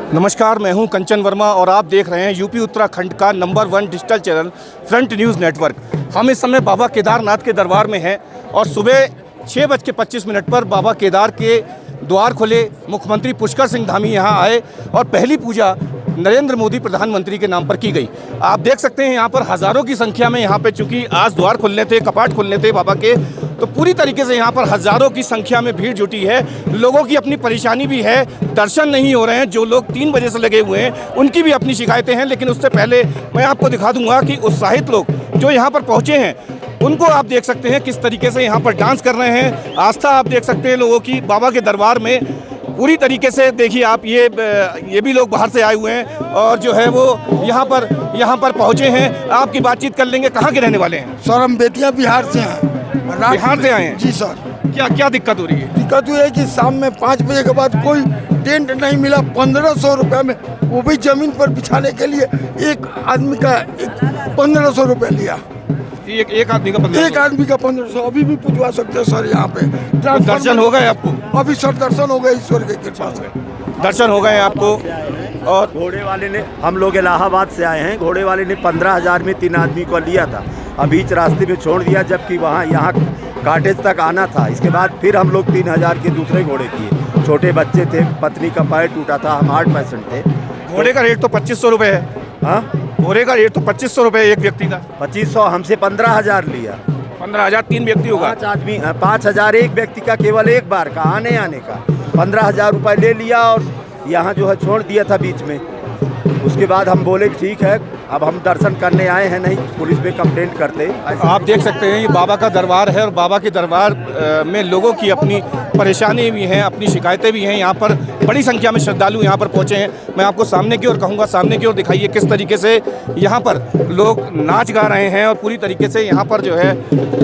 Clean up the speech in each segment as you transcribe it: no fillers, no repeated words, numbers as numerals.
नमस्कार, मैं हूं कंचन वर्मा और आप देख रहे हैं यूपी उत्तराखंड का number 1 digital channel front news network. हम इस समय बाबा केदारनाथ के दरबार में हैं और सुबह 6:25 पर बाबा केदार के द्वार खुले। मुख्यमंत्री पुष्कर सिंह धामी यहां आए और पहली पूजा नरेंद्र मोदी प्रधानमंत्री के नाम पर की गई। आप देख सकते हैं यहाँ पर हज़ारों की संख्या में यहाँ पे चूँकि आज द्वार खुलने थे, कपाट खुलने थे बाबा के, तो पूरी तरीके से यहाँ पर हज़ारों की संख्या में भीड़ जुटी है। लोगों की अपनी परेशानी भी है, दर्शन नहीं हो रहे हैं। जो लोग 3 बजे से लगे हुए हैं उनकी भी अपनी शिकायतें हैं, लेकिन उससे पहले मैं आपको दिखा दूंगा कि उत्साहित लोग जो यहाँ पर पहुँचे हैं उनको आप देख सकते हैं किस तरीके से यहाँ पर डांस कर रहे हैं। आस्था आप देख सकते हैं लोगों की बाबा के दरबार में पूरी तरीके से। देखिए आप ये भी लोग बाहर से आए हुए हैं और जो है वो यहाँ पर पहुँचे हैं। आपकी बातचीत कर लेंगे। कहाँ के रहने वाले हैं? सर हम बेतिया बिहार से हैं। बिहार से आए हैं? जी सर। क्या दिक्कत हो रही है? दिक्कत ये है कि शाम में 5 बजे के बाद कोई टेंट नहीं मिला। 1500 रुपये में, वो भी जमीन पर बिछाने के लिए एक आदमी का 1500 रुपये लिया। एक आदमी का 1500? एक आदमी का 1500। अभी भी पूजवा सकते हैं सर यहाँ पे। तो दर्शन हो गए आपको? अभी सर दर्शन हो गए ईश्वर के कृपा से। दर्शन हो गए आपको? और घोड़े वाले ने, हम लोग इलाहाबाद से आए हैं, घोड़े वाले ने 15,000 में 3 आदमी को लिया था। अब बीच रास्ते में छोड़ दिया, जबकि यहाँ काटेज तक आना था। इसके बाद फिर हम लोग 3,000 के दूसरे घोड़े किए। छोटे बच्चे थे, पत्नी का पैर टूटा था, हम हार्ट पेशेंट थे। घोड़े का रेट तो 2500 रुपये है। हाँ, घोड़े का रेट तो 2500 रुपये एक व्यक्ति का। 2500, हमसे 15,000 लिया। 15,000 3 व्यक्ति होगा। 5,000 एक व्यक्ति का, केवल एक बार का आने का। 15,000 रुपये ले लिया और यहाँ जो है छोड़ दिया था बीच में। उसके बाद हम बोले ठीक है, अब हम दर्शन करने आए हैं, नहीं पुलिस पे कंप्लेंट करते। आप देख सकते हैं ये बाबा का दरबार है और बाबा के दरबार में लोगों की अपनी परेशानी भी हैं, अपनी शिकायतें भी हैं। यहाँ पर बड़ी संख्या में श्रद्धालु यहाँ पर पहुँचे हैं। मैं आपको सामने की ओर कहूँगा, सामने की ओर दिखाइए किस तरीके से यहाँ पर लोग नाच गा रहे हैं और पूरी तरीके से यहाँ पर जो है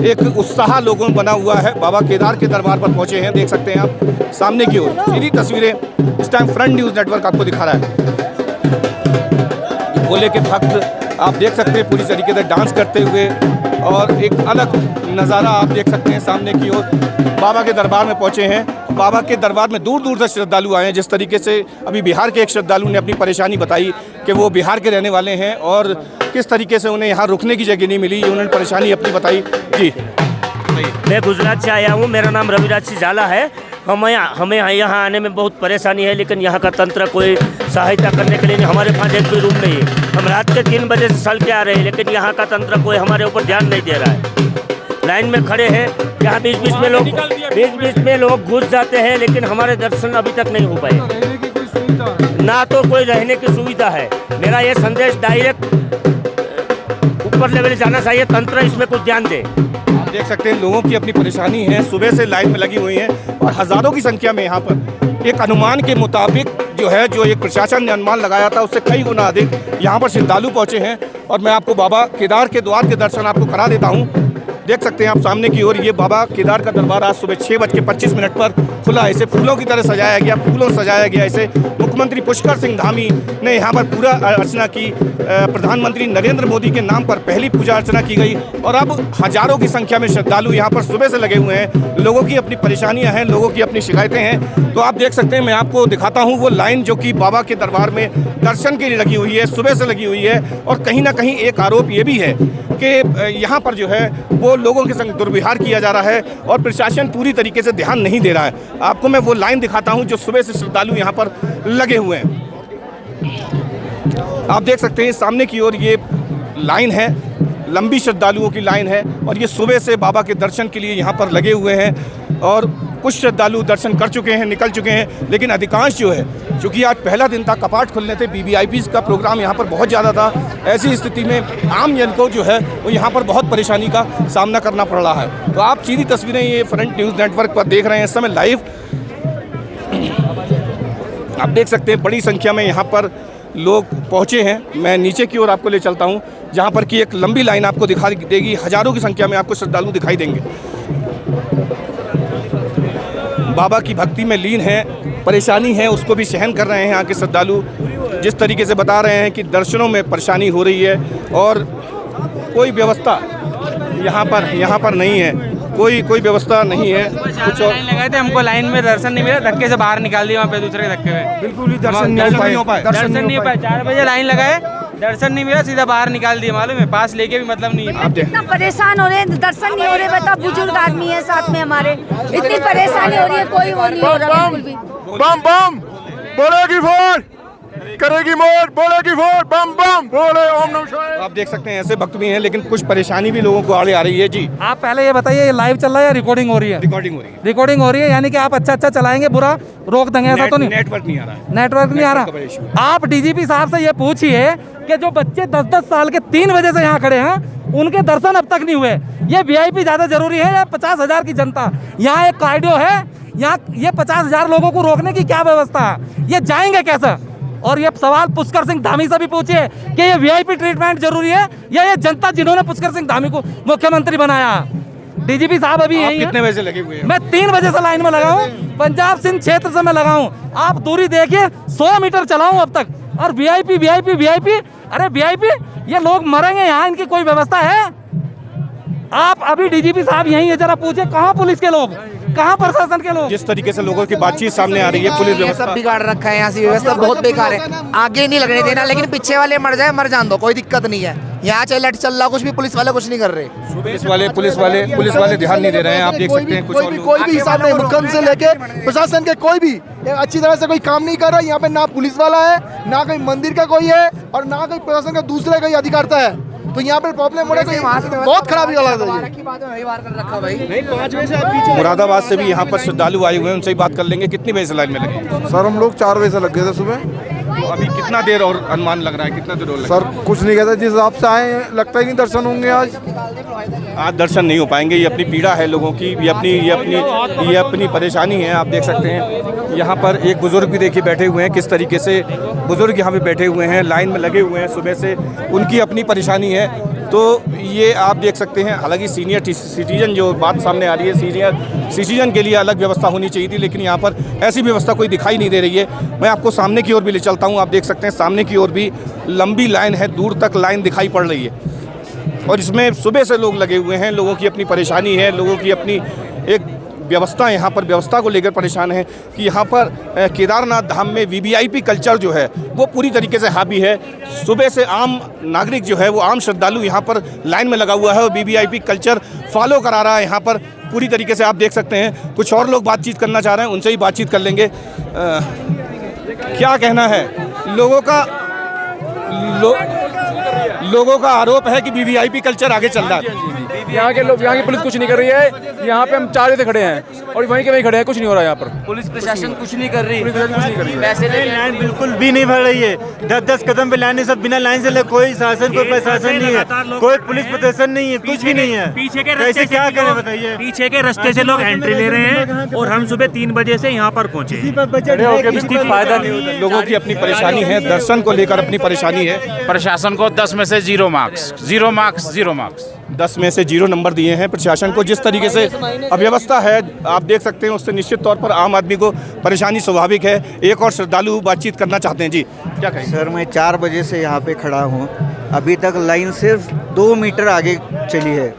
एक उत्साह लोगों में बना हुआ है। बाबा केदार के दरबार पर पहुँचे हैं, देख सकते हैं आप सामने की ओर। सीधी तस्वीरें इस टाइम फ्रंट न्यूज़ नेटवर्क आपको दिखा रहा है। भोले के भक्त आप देख सकते हैं पूरी तरीके से डांस करते हुए और एक अलग नज़ारा आप देख सकते हैं सामने की ओर। बाबा के दरबार में पहुंचे हैं। बाबा के दरबार में दूर दूर से श्रद्धालु आए हैं। जिस तरीके से अभी बिहार के एक श्रद्धालु ने अपनी परेशानी बताई कि वो बिहार के रहने वाले हैं और किस तरीके से उन्हें यहाँ रुकने की जगह नहीं मिली, उन्होंने परेशानी अपनी बताई। जी, मैं गुजरात से आया हूँ, मेरा नाम रविराज सिंह झाला है। हमें यहाँ आने में बहुत परेशानी है, लेकिन यहाँ का तंत्र कोई सहायता करने के लिए नहीं। हमारे पास एक भी रूम नहीं है। हम रात के 3 बजे से चल के आ रहे हैं, लेकिन यहाँ का तंत्र कोई हमारे ऊपर ध्यान नहीं दे रहा है। लाइन में खड़े हैं, यहाँ बीच बीच में लोग घुस जाते हैं, लेकिन हमारे दर्शन अभी तक नहीं हो पाए। ना तो कोई रहने की सुविधा है। मेरा ये संदेश डायरेक्ट ऊपर लेवल जाना चाहिए, तंत्र इसमें कुछ ध्यान दे। देख सकते हैं लोगों की अपनी परेशानी है, सुबह से लाइन में लगी हुई हैं और हज़ारों की संख्या में यहाँ पर एक अनुमान के मुताबिक जो एक प्रशासन ने अनुमान लगाया था उससे कई गुना अधिक यहाँ पर श्रद्धालु पहुँचे हैं। और मैं आपको बाबा केदार के द्वार के दर्शन आपको करा देता हूँ। देख सकते हैं आप सामने की ओर, ये बाबा केदार का दरबार आज सुबह 6:25 पर खुला। इसे फूलों की तरह सजाया गया, फूलों सजाया गया। इसे मुख्यमंत्री पुष्कर सिंह धामी ने यहाँ पर पूरा अर्चना की। प्रधानमंत्री नरेंद्र मोदी के नाम पर पहली पूजा अर्चना की गई और अब हज़ारों की संख्या में श्रद्धालु यहाँ पर सुबह से लगे हुए हैं। लोगों की अपनी परेशानियाँ हैं, लोगों की अपनी शिकायतें हैं। तो आप देख सकते हैं, मैं आपको दिखाता हूँ वो लाइन जो कि बाबा के दरबार में दर्शन के लिए लगी हुई है, सुबह से लगी हुई है। और कहीं ना कहीं एक आरोप ये भी है कि यहाँ पर जो है वो लोगों के संग दुर्व्यवहार किया जा रहा है और प्रशासन पूरी तरीके से ध्यान नहीं दे रहा है। आपको मैं वो लाइन दिखाता हूं जो सुबह से श्रद्धालु यहाँ पर लगे हुए हैं। आप देख सकते हैं सामने की ओर ये लाइन है, लंबी श्रद्धालुओं की लाइन है और ये सुबह से बाबा के दर्शन के लिए यहाँ पर लगे हुए हैं। और कुछ श्रद्धालु दर्शन कर चुके हैं, निकल चुके हैं, लेकिन अधिकांश जो है, चूँकि आज पहला दिन था, कपाट खुलने थे, वीवीआईपी का प्रोग्राम यहाँ पर बहुत ज़्यादा था। ऐसी स्थिति में आम जन को जो है वो यहाँ पर बहुत परेशानी का सामना करना पड़ रहा है। तो आप सीधी तस्वीरें ये फ्रंट न्यूज़ नेटवर्क पर देख रहे हैं इस समय लाइव। आप देख सकते हैं बड़ी संख्या में यहाँ पर लोग पहुँचे हैं। मैं नीचे की ओर आपको ले चलता हूँ, जहाँ पर कि एक लंबी लाइन आपको दिखा देगी। हज़ारों की संख्या में आपको श्रद्धालु दिखाई देंगे। बाबा की भक्ति में लीन है, परेशानी है उसको भी सहन कर रहे हैं यहाँ के श्रद्धालु। जिस तरीके से बता रहे हैं कि दर्शनों में परेशानी हो रही है और कोई व्यवस्था यहाँ पर नहीं है। कोई व्यवस्था नहीं है। कुछ और लाइन लगाए थे, हमको लाइन में दर्शन नहीं मिला, धक्के से बाहर निकाल दिया वहाँ पे दूसरे धक्के में। बिल्कुल भी दर्शन नहीं हो पाए। दर्शन नहीं हो पाया, 4 बजे लाइन लगाए, दर्शन नहीं मिला, सीधा बाहर निकाल दिया। मालूम है, पास लेके भी मतलब नहीं है। आप देख इतना परेशान हो रहे हैं, दर्शन नहीं हो रहे। बता, बुजुर्ग आदमी है साथ में हमारे, इतनी परेशानी हो रही है, कोई वो नहीं हो रहा बिल्कुल भी। बम बम बोलेगी वोट, करेगी मोर, बोलेगी वोट, बम बम बोले ओम नमः शिवाय। आप देख सकते हैं ऐसे भक्त भी हैं, लेकिन कुछ परेशानी भी लोगों को आड़े आ रही है जी। आप पहले ये बताइए, ये लाइव चल रहा है या रिकॉर्डिंग हो रही है? रिकॉर्डिंग हो रही है। रिकॉर्डिंग हो रही है, यानी कि आप अच्छा चलाएंगे, बुरा रोक देंगे, ऐसा तो नहीं? नेटवर्क नहीं आ रहा है। नेटवर्क नहीं आ नेटवर्क का बड़ा issue रहा। आप डीजीपी साहब से ये पूछिए कि जो बच्चे 10-10 साल के 3 बजे से यहाँ खड़े हैं, उनके दर्शन अब तक नहीं हुए। ये वीआईपी ज्यादा जरूरी है या 50,000 की जनता? यहाँ एक कार्डियो है, यहाँ ये 50,000 लोगों को रोकने की क्या व्यवस्था है? ये जाएंगे कैसे? और ये सवाल पुष्कर सिंह धामी से भी पूछिए कि ये वीआईपी ट्रीटमेंट जरूरी है या ये जनता जिन्होंने पुष्कर सिंह धामी को मुख्यमंत्री बनाया? डीजीपी साहब अभी यही कितने बजे लगे हुए हैं? मैं 3 बजे से लाइन में लगा हूँ, पंजाब सिंध क्षेत्र से मैं लगा हूँ। आप दूरी देखिए, 100 मीटर चला हूँ अब तक। और वीआईपी वीआईपी वीआईपी, अरे वीआईपी, ये लोग मरेंगे यहाँ, इनकी कोई व्यवस्था है? आप अभी डीजीपी साहब यही है, जरा पूछे कहाँ पुलिस के लोग, कहाँ प्रशासन के लोग? जिस तरीके से लोगों की बातचीत सामने आ रही है, पुलिस ये व्यवस्था सब बिगाड़ रखा है, यहाँ से व्यवस्था बहुत बेकार है। आगे नहीं लगने देना, लेकिन पीछे वाले मर जाए, मर जान दो, कोई दिक्कत नहीं है। यहाँ चाहे लट चल रहा कुछ भी, पुलिस वाले कुछ नहीं कर रहे। पुलिस वाले ध्यान नहीं दे रहे हैं। आप देख सकते हैं कुछ और लोग। कोई भी हिसाब नहीं, मुख्यमंत्री से लेके प्रशासन के कोई भी अच्छी तरह से कोई काम नहीं कर रहा है। यहाँ पे ना पुलिस वाला है, ना कोई मंदिर का कोई है, और ना कोई प्रशासन का दूसरे कोई अधिकारता है। तो यहाँ पे प्रॉब्लम हो रहा है, बहुत खराबी वाला है। मुरादाबाद से भी यहाँ पर श्रद्धालु आए हुए हैं, उनसे ही बात कर लेंगे। कितनी बजे से लाइन में लगे? सर हम लोग 4 बजे से लग गए थे सुबह। तो अभी कितना देर और अनुमान लग रहा है, कितना देर और लगेगा? सर कुछ नहीं कहता, जिस हिसाब से आए लगता ही नहीं दर्शन होंगे आज। आज दर्शन नहीं हो पाएंगे। ये अपनी पीड़ा है लोगों की, ये अपनी परेशानी है। आप देख सकते हैं यहाँ पर एक बुजुर्ग भी देखिए बैठे हुए हैं, किस तरीके से बुजुर्ग यहाँ पे बैठे हुए हैं, लाइन में लगे हुए हैं सुबह से। उनकी अपनी परेशानी है। तो ये आप देख सकते हैं। हालांकि सीनियर सिटीजन जो बात सामने आ रही है, सीनियर सिटीजन के लिए अलग व्यवस्था होनी चाहिए थी, लेकिन यहाँ पर ऐसी व्यवस्था कोई दिखाई नहीं दे रही है। मैं आपको सामने की ओर भी ले चलता हूँ। आप देख सकते हैं सामने की ओर भी लंबी लाइन है, दूर तक लाइन दिखाई पड़ रही है। और इसमें सुबह से लोग लगे हुए हैं, लोगों की अपनी परेशानी है, लोगों की अपनी एक व्यवस्था, यहाँ पर व्यवस्था को लेकर परेशान है कि यहाँ पर केदारनाथ धाम में वीवीआईपी कल्चर जो है वो पूरी तरीके से हावी है। सुबह से आम नागरिक जो है वो आम श्रद्धालु यहाँ पर लाइन में लगा हुआ है और वीवीआईपी कल्चर फॉलो करा रहा है यहाँ पर पूरी तरीके से। आप देख सकते हैं कुछ और लोग बातचीत करना चाह रहे हैं, उनसे ही बातचीत कर लेंगे। क्या कहना है लोगों का? लोगों का आरोप है कि वीवीआईपी कल्चर आगे चल रहा है। यहाँ के लोग, यहाँ की पुलिस कुछ नहीं कर रही है। यहाँ पे हम 4 बजे से खड़े हैं और वहीं के वहीं खड़े हैं, कुछ नहीं हो रहा है यहाँ पर। पुलिस प्रशासन कुछ नहीं कर रही, पैसे लाइन बिल्कुल भी नहीं भर रही है। 10-10 कदम पे लाइन है, सब बिना लाइन से कोई शासन, कोई प्रशासन नहीं है, कोई पुलिस प्रशासन नहीं है, कुछ भी नहीं है। पीछे के रास्ते क्या करें बताइए? पीछे के रास्ते से लोग एंट्री ले रहे हैं और हम सुबह 3 बजे से यहाँ पर पहुँचे। फायदा नहीं होता। लोगों की अपनी परेशानी है, दर्शन को लेकर अपनी परेशानी है। प्रशासन को 10 में से 0 मार्क्स, 0 मार्क्स, 0 मार्क्स। 10 में से 0 नंबर दिए हैं प्रशासन को। जिस तरीके से अव्यवस्था है आप देख सकते हैं, उससे निश्चित तौर पर आम आदमी को परेशानी स्वाभाविक है। एक और श्रद्धालु बातचीत करना चाहते हैं जी, क्या कहें? सर मैं 4 बजे से यहाँ पे खड़ा हूँ, अभी तक लाइन सिर्फ 2 मीटर आगे चली है।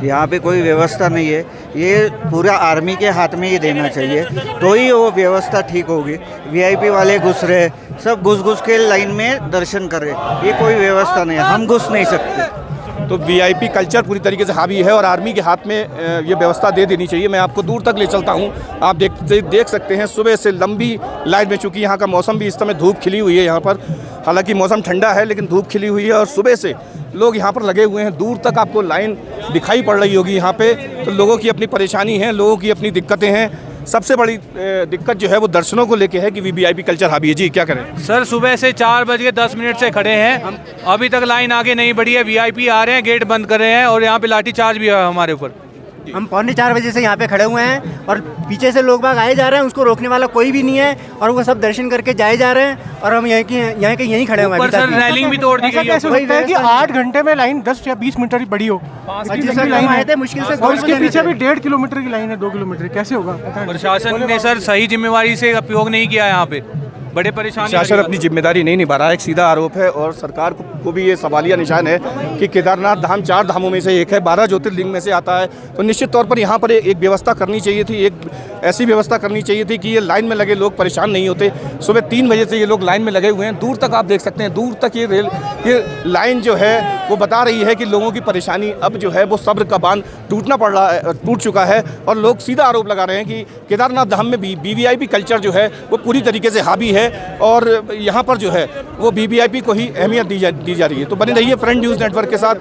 यहाँ पे कोई व्यवस्था नहीं है। ये पूरा आर्मी के हाथ में ही देना चाहिए, तो ही वो व्यवस्था ठीक होगी। वीआईपी वाले घुस रहे, सब घुस के लाइन में दर्शन कर रहे, ये कोई व्यवस्था नहीं है, हम घुस नहीं सकते। तो वीआईपी कल्चर पूरी तरीके से हावी है और आर्मी के हाथ में ये व्यवस्था दे देनी चाहिए। मैं आपको दूर तक ले चलता हूँ। आप देख सकते हैं सुबह से लंबी लाइन में, चूँकि यहाँ का मौसम भी इस समय धूप खिली हुई है यहाँ पर। हालांकि मौसम ठंडा है लेकिन धूप खिली हुई है और सुबह से लोग यहाँ पर लगे हुए हैं। दूर तक आपको लाइन दिखाई पड़ रही होगी यहाँ पे। तो लोगों की अपनी परेशानी है, लोगों की अपनी दिक्कतें हैं। सबसे बड़ी दिक्कत जो है वो दर्शनों को लेके है कि वीवीआईपी कल्चर हावी है जी, क्या करें? सर सुबह से 4:10 से खड़े हैं, अभी तक लाइन आगे नहीं बढ़ी है। वीआईपी आ रहे हैं, गेट बंद कर रहे हैं और यहाँ पे लाठी चार्ज भी है हमारे ऊपर। हम 3:45 बजे से यहाँ पे खड़े हुए हैं और पीछे से लोग बाग आए जा रहे हैं, उसको रोकने वाला कोई भी नहीं है और वो सब दर्शन करके जाए जा रहे हैं और हम यहीं खड़े हुए हैं। सर रैलिंग भी तोड़ दी गई है। कैसे लगता है कि 8 घंटे में लाइन 10 या 20 मीटर ही बड़ी हो, आए थे मुश्किल से, और उसके पीछे भी 1.5 किलोमीटर की लाइन है, 2 किलोमीटर, कैसे होगा? प्रशासन ने सर सही जिम्मेवारी से उपयोग नहीं किया यहाँ पे। बड़े परेशानी प्रशासन अपनी जिम्मेदारी नहीं निभा रहा है, एक सीधा आरोप है। और सरकार को भी ये सवालिया निशान है कि केदारनाथ धाम 4 धामों में से एक है, 12 ज्योतिर्लिंग में से आता है। तो निश्चित तौर पर यहाँ पर एक व्यवस्था करनी चाहिए थी, एक ऐसी व्यवस्था करनी चाहिए थी कि ये लाइन में लगे लोग परेशान नहीं होते। सुबह 3 बजे से ये लोग लाइन में लगे हुए हैं, दूर तक आप देख सकते हैं, दूर तक ये लाइन जो है वो बता रही है कि लोगों की परेशानी अब जो है वो सब्र का बांध टूट चुका है। और लोग सीधा आरोप लगा रहे हैं कि केदारनाथ धाम में वीवीआईपी कल्चर जो है वो पूरी तरीके से हावी है और यहाँ पर जो है वो वीवीआईपी को ही अहमियत दी जा रही है। तो बने रहिए फ्रंट न्यूज़ नेटवर्क के साथ।